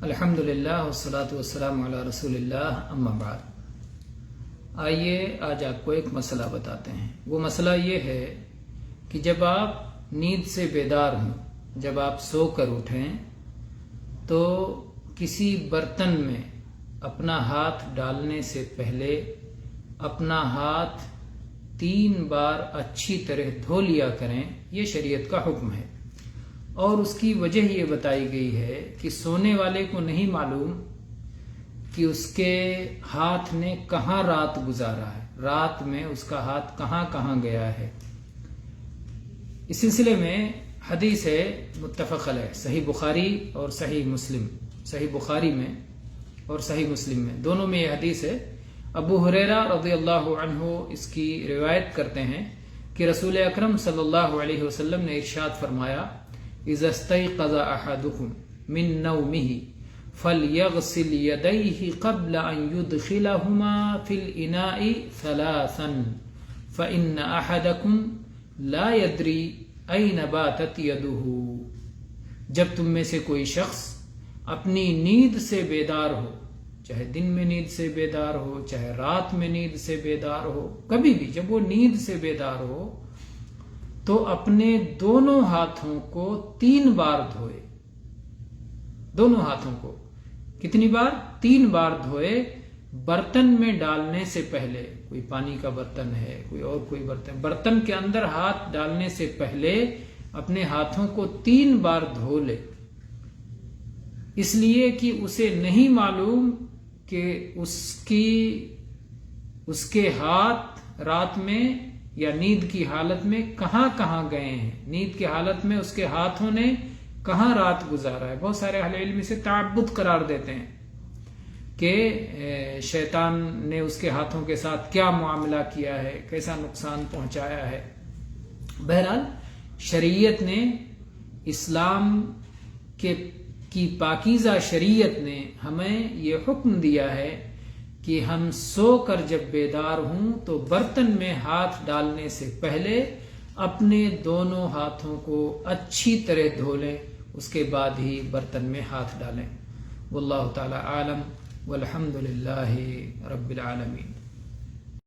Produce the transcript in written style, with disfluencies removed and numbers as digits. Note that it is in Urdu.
الحمدللہ والصلاة والسلام علی رسول اللہ اما بعد۔ آئیے آج آپ کو ایک مسئلہ بتاتے ہیں۔ وہ مسئلہ یہ ہے کہ جب آپ نیند سے بیدار ہوں، جب آپ سو کر اٹھیں تو کسی برتن میں اپنا ہاتھ ڈالنے سے پہلے اپنا ہاتھ 3 بار اچھی طرح دھو لیا کریں، یہ شریعت کا حکم ہے۔ اور اس کی وجہ یہ بتائی گئی ہے کہ سونے والے کو نہیں معلوم کہ اس کے ہاتھ نے کہاں رات گزارا ہے، رات میں اس کا ہاتھ کہاں کہاں گیا ہے۔ اس سلسلے میں حدیث ہے متفق علیہ، صحیح بخاری اور صحیح مسلم، صحیح بخاری میں اور صحیح مسلم میں، دونوں میں یہ حدیث ہے۔ ابو ہریرہ رضی اللہ عنہ اس کی روایت کرتے ہیں کہ رسول اکرم صلی اللہ علیہ وسلم نے ارشاد فرمایا، اذا استيقظ احدكم من نومه فليغسل يديه قبل ان يدخلهما في الاناء 3 فان احدكم لا يدري اين باتت يده۔ جب تم میں سے کوئی شخص اپنی نیند سے بیدار ہو، چاہے دن میں نیند سے بیدار ہو، چاہے رات میں نیند سے بیدار ہو، کبھی بھی جب وہ نیند سے بیدار ہو تو اپنے دونوں ہاتھوں کو 3 بار دھوئے۔ دونوں ہاتھوں کو کتنی بار؟ 3 بار دھوئے، برتن میں ڈالنے سے پہلے۔ کوئی پانی کا برتن ہے، کوئی اور کوئی برتن کے اندر ہاتھ ڈالنے سے پہلے اپنے ہاتھوں کو 3 بار دھو لے، اس لیے کہ اسے نہیں معلوم کہ اس کے ہاتھ رات میں یا نیند کی حالت میں کہاں کہاں گئے ہیں، نیند کی حالت میں اس کے ہاتھوں نے کہاں رات گزارا ہے۔ بہت سارے اہل علم اسے تعبد قرار دیتے ہیں کہ شیطان نے اس کے ہاتھوں کے ساتھ کیا معاملہ کیا ہے، کیسا نقصان پہنچایا ہے۔ بہرحال شریعت نے، اسلام کی پاکیزہ شریعت نے ہمیں یہ حکم دیا ہے کہ ہم سو کر جب بیدار ہوں تو برتن میں ہاتھ ڈالنے سے پہلے اپنے دونوں ہاتھوں کو اچھی طرح دھو لیں، اس کے بعد ہی برتن میں ہاتھ ڈالیں۔ واللہ تعالی عالم، والحمد للہ رب العالمین۔